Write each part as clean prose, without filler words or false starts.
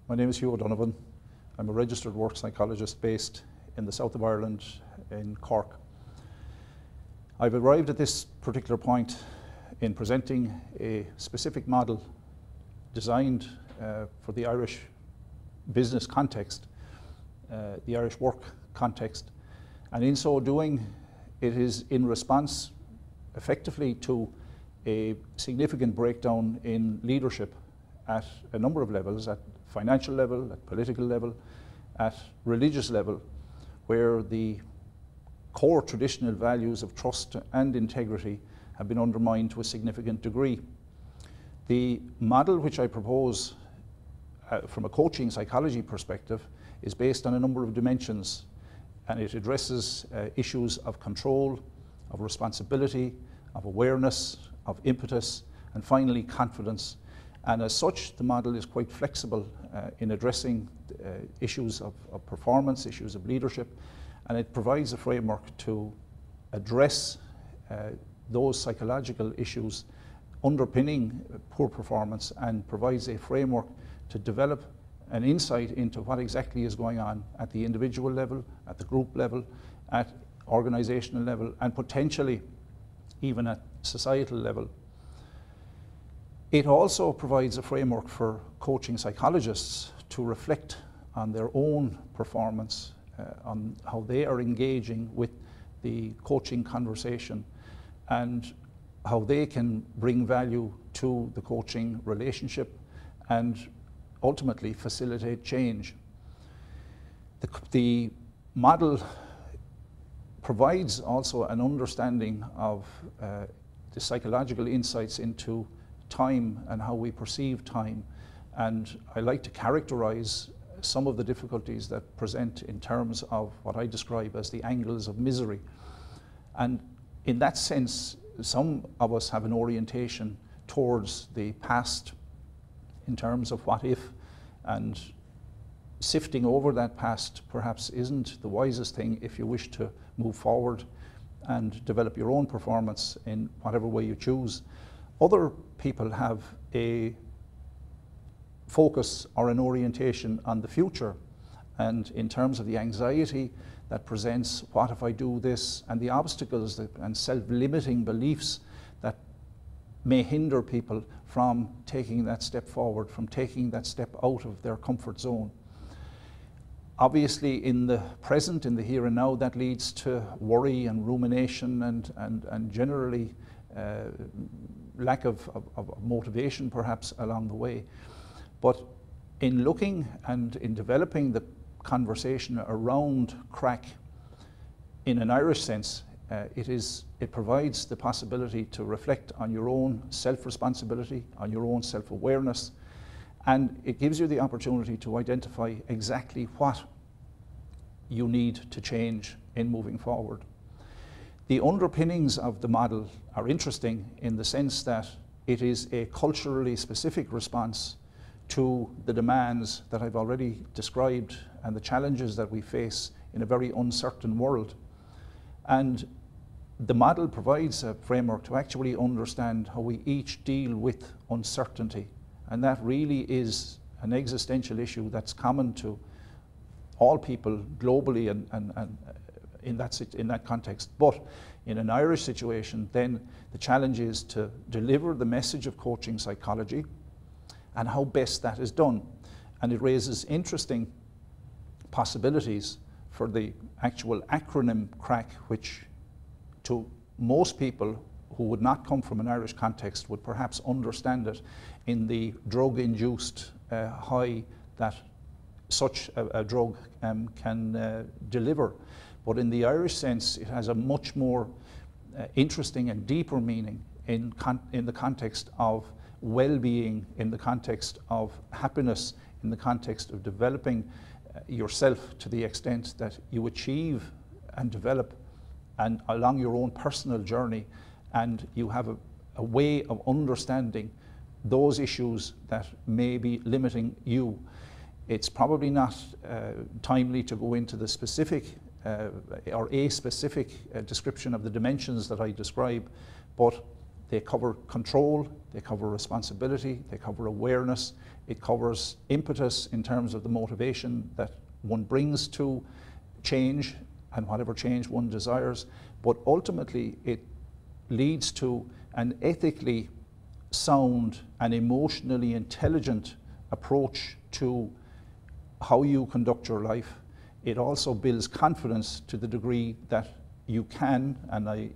My name is Hugh O'Donovan. I'm a registered work psychologist based in the south of Ireland in Cork. I've arrived at this particular point in presenting a specific model designed for the Irish business context, the Irish work context, and in so doing it is in response effectively to a significant breakdown in leadership at a number of levels, at financial level, at political level, at religious level, where the core traditional values of trust and integrity have been undermined to a significant degree. The model which I propose from a coaching psychology perspective is based on a number of dimensions, and it addresses issues of control, of responsibility, of awareness, of impetus, and finally confidence. And as such, the model is quite flexible in addressing issues of performance, issues of leadership, and it provides a framework to address those psychological issues underpinning poor performance, and provides a framework to develop an insight into what exactly is going on at the individual level, at the group level, at organisational level, and potentially even at societal level. It also provides a framework for coaching psychologists to reflect on their own performance, on how they are engaging with the coaching conversation, and how they can bring value to the coaching relationship and ultimately facilitate change. The model provides also an understanding of the psychological insights into time and how we perceive time, and I like to characterize some of the difficulties that present in terms of what I describe as the angles of misery. And in that sense, some of us have an orientation towards the past in terms of what if, and sifting over that past perhaps isn't the wisest thing if you wish to move forward and develop your own performance in whatever way you choose. Other people have a focus or an orientation on the future, and in terms of the anxiety that presents, what if I do this, and the obstacles and self-limiting beliefs that may hinder people from taking that step forward, from taking that step out of their comfort zone. Obviously, in the present, in the here and now, that leads to worry and rumination and generally lack of motivation perhaps along the way. But in looking and in developing the conversation around CRAIC in an Irish sense, it provides the possibility to reflect on your own self-responsibility, on your own self-awareness, and it gives you the opportunity to identify exactly what you need to change in moving forward. The underpinnings of the model are interesting in the sense that it is a culturally specific response to the demands that I've already described and the challenges that we face in a very uncertain world. And the model provides a framework to actually understand how we each deal with uncertainty. And that really is an existential issue that's common to all people globally and in that context. But in an Irish situation, then the challenge is to deliver the message of coaching psychology and how best that is done. And it raises interesting possibilities for the actual acronym CRAIC, which to most people who would not come from an Irish context would perhaps understand it in the drug-induced high that such a drug can deliver. But in the Irish sense, it has a much more interesting and deeper meaning in the context of well-being, in the context of happiness, in the context of developing yourself to the extent that you achieve and develop and along your own personal journey, and you have a way of understanding those issues that may be limiting you. It's probably not timely to go into the specific or a specific description of the dimensions that I describe, but They cover control, they cover responsibility, they cover awareness, it covers impetus in terms of the motivation that one brings to change and whatever change one desires, but ultimately it leads to an ethically sound and emotionally intelligent approach to how you conduct your life. It also builds confidence to the degree that you can, and I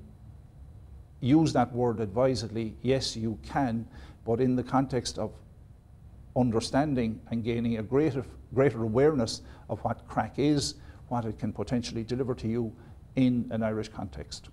use that word advisedly, yes you can, but in the context of understanding and gaining a greater awareness of what CRAIC is, what it can potentially deliver to you in an Irish context.